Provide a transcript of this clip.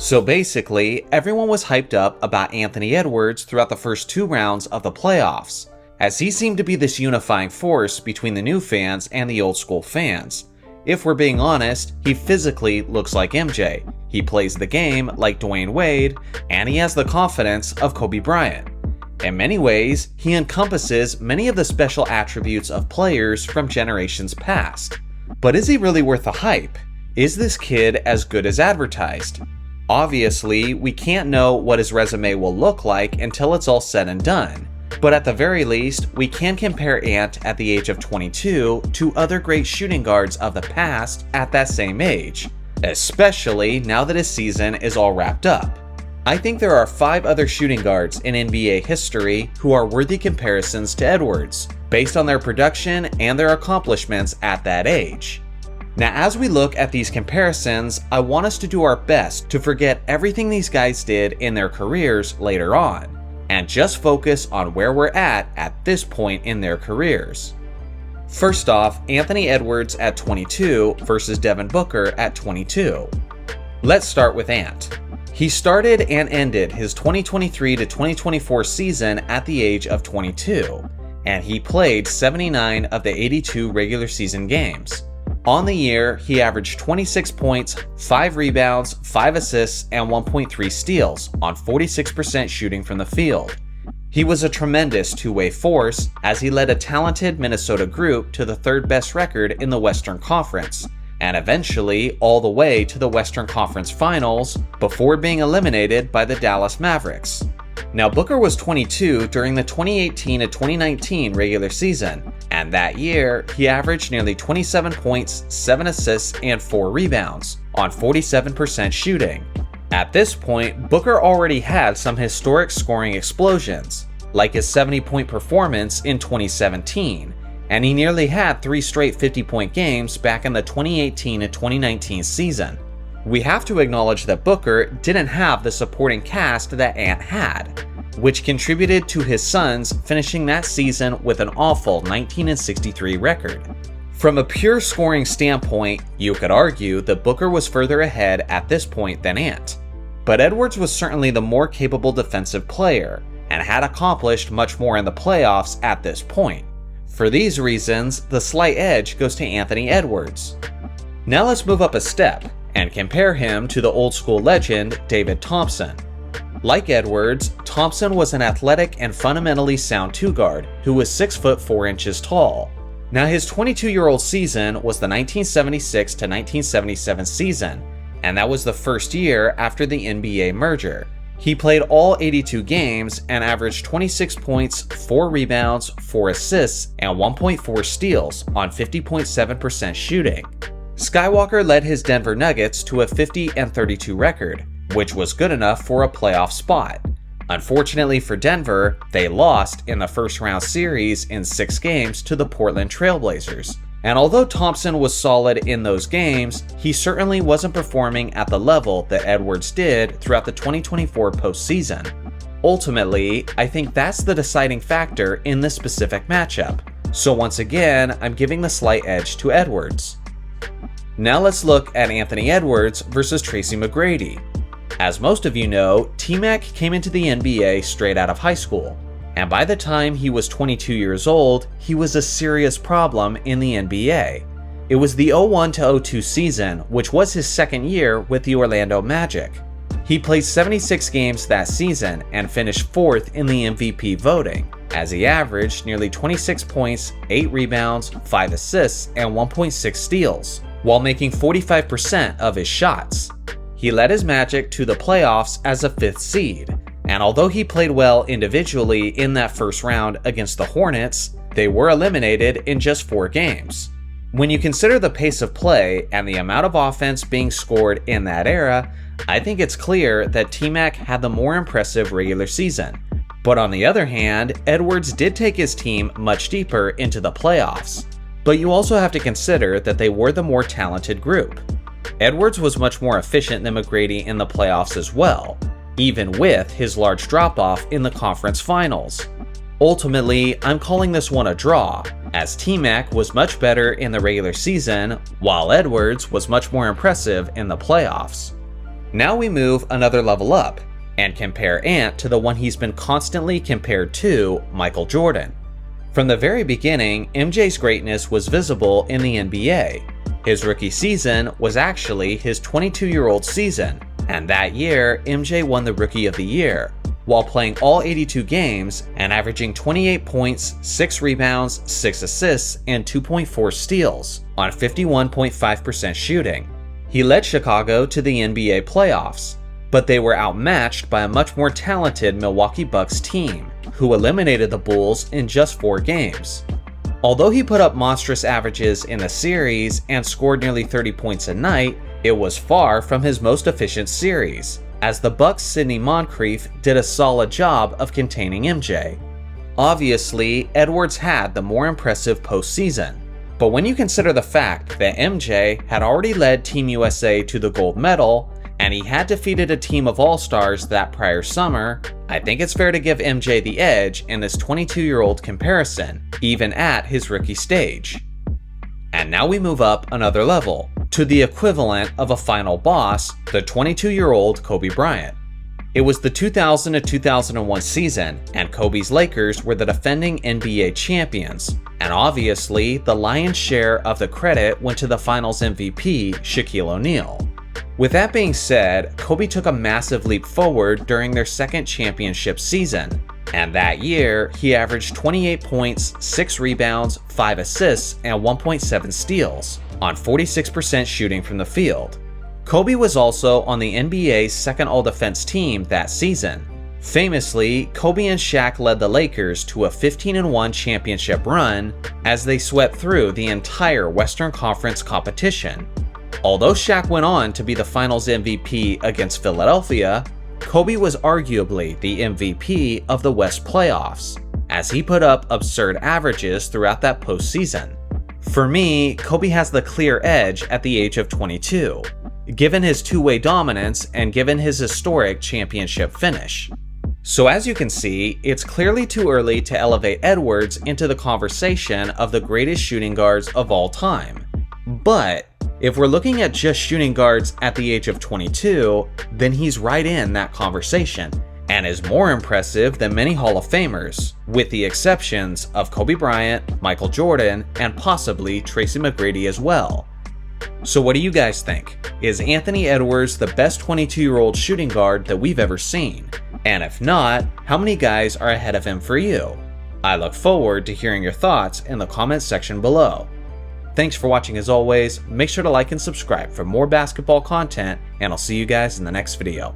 So basically, everyone was hyped up about Anthony Edwards throughout the first 2 rounds of the playoffs, as he seemed to be this unifying force between the new fans and the old school fans. If we're being honest, he physically looks like MJ, he plays the game like Dwayne Wade, and he has the confidence of Kobe Bryant. In many ways, he encompasses many of the special attributes of players from generations past. But is he really worth the hype? Is this kid as good as advertised? Obviously, we can't know what his resume will look like until it's all said and done. But at the very least, we can compare Ant at the age of 22 to other great shooting guards of the past at that same age, especially now that his season is all wrapped up. I think there are 5 other shooting guards in NBA history who are worthy comparisons to Edwards, based on their production and their accomplishments at that age. Now, as we look at these comparisons, I want us to do our best to forget everything these guys did in their careers later on, and just focus on where we're at this point in their careers. First off, Anthony Edwards at 22 versus Devin Booker at 22. Let's start with Ant. He started and ended his 2023 to 2024 season at the age of 22, and he played 79 of the 82 regular season games. On the year, he averaged 26 points, 5 rebounds, 5 assists, and 1.3 steals on 46% shooting from the field. He was a tremendous two-way force as he led a talented Minnesota group to the 3rd best record in the Western Conference, and eventually all the way to the Western Conference Finals before being eliminated by the Dallas Mavericks. Now, Booker was 22 during the 2018 to 2019 regular season, and that year, he averaged nearly 27 points, 7 assists, and 4 rebounds on 47% shooting. At this point, Booker already had some historic scoring explosions, like his 70-point performance in 2017, and he nearly had 3 straight 50-point games back in the 2018 and 2019 season. We have to acknowledge that Booker didn't have the supporting cast that Ant had, which contributed to his Suns finishing that season with an awful 19-63 record. From a pure scoring standpoint, you could argue that Booker was further ahead at this point than Ant. But Edwards was certainly the more capable defensive player, and had accomplished much more in the playoffs at this point. For these reasons, the slight edge goes to Anthony Edwards. Now let's move up a step and compare him to the old school legend David Thompson. Like Edwards, Thompson was an athletic and fundamentally sound 2-guard who was 6 foot 4 inches tall. Now, his 22-year-old season was the 1976 to 1977 season, and that was the first year after the NBA merger. He played all 82 games and averaged 26 points, 4 rebounds, 4 assists, and 1.4 steals on 50.7% shooting. Skywalker led his Denver Nuggets to a 50-32 record, which was good enough for a playoff spot. Unfortunately for Denver, they lost in the first round series in 6 games to the Portland Trail Blazers. And although Thompson was solid in those games, he certainly wasn't performing at the level that Edwards did throughout the 2024 postseason. Ultimately, I think that's the deciding factor in this specific matchup. So once again, I'm giving the slight edge to Edwards. Now let's look at Anthony Edwards versus Tracy McGrady. As most of you know, T-Mac came into the NBA straight out of high school, and by the time he was 22 years old, he was a serious problem in the NBA. It was the 01-02 season, which was his second year with the Orlando Magic. He played 76 games that season and finished 4th in the MVP voting, as he averaged nearly 26 points, 8 rebounds, 5 assists, and 1.6 steals, while making 45% of his shots. He led his Magic to the playoffs as a 5th seed, and although he played well individually in that first round against the Hornets, they were eliminated in just 4 games. When you consider the pace of play and the amount of offense being scored in that era, I think it's clear that T-Mac had the more impressive regular season. But on the other hand, Edwards did take his team much deeper into the playoffs. But you also have to consider that they were the more talented group. Edwards was much more efficient than McGrady in the playoffs as well, even with his large drop-off in the conference finals. Ultimately, I'm calling this one a draw, as T-Mac was much better in the regular season, while Edwards was much more impressive in the playoffs. Now we move another level up and compare Ant to the one he's been constantly compared to, Michael Jordan. From the very beginning, MJ's greatness was visible in the NBA. His rookie season was actually his 22-year-old season, and that year, MJ won the Rookie of the Year, while playing all 82 games and averaging 28 points, 6 rebounds, 6 assists, and 2.4 steals on 51.5% shooting. He led Chicago to the NBA playoffs, but they were outmatched by a much more talented Milwaukee Bucks team, who eliminated the Bulls in just 4 games. Although he put up monstrous averages in the series and scored nearly 30 points a night, it was far from his most efficient series, as the Bucks' Sidney Moncrief did a solid job of containing MJ. Obviously, Edwards had the more impressive postseason, but when you consider the fact that MJ had already led Team USA to the gold medal, and he had defeated a team of all-stars that prior summer, I think it's fair to give MJ the edge in this 22-year-old comparison, even at his rookie stage. And now we move up another level, to the equivalent of a final boss, the 22-year-old Kobe Bryant. It was the 2000 to 2001 season, and Kobe's Lakers were the defending NBA champions, and obviously the lion's share of the credit went to the finals MVP, Shaquille O'Neal. With that being said, Kobe took a massive leap forward during their second championship season, and that year, he averaged 28 points, 6 rebounds, 5 assists, and 1.7 steals on 46% shooting from the field. Kobe was also on the NBA's second all-defense team that season. Famously, Kobe and Shaq led the Lakers to a 15-1 championship run as they swept through the entire Western Conference competition. Although Shaq went on to be the finals MVP against Philadelphia, Kobe was arguably the MVP of the West playoffs, as he put up absurd averages throughout that postseason. For me, Kobe has the clear edge at the age of 22, given his two-way dominance and given his historic championship finish. So as you can see, it's clearly too early to elevate Edwards into the conversation of the greatest shooting guards of all time. But if we're looking at just shooting guards at the age of 22, then he's right in that conversation, and is more impressive than many Hall of Famers, with the exceptions of Kobe Bryant, Michael Jordan, and possibly Tracy McGrady as well. So what do you guys think? Is Anthony Edwards the best 22-year-old shooting guard that we've ever seen? And if not, how many guys are ahead of him for you? I look forward to hearing your thoughts in the comments section below. Thanks for watching as always, make sure to like and subscribe for more basketball content, and I'll see you guys in the next video.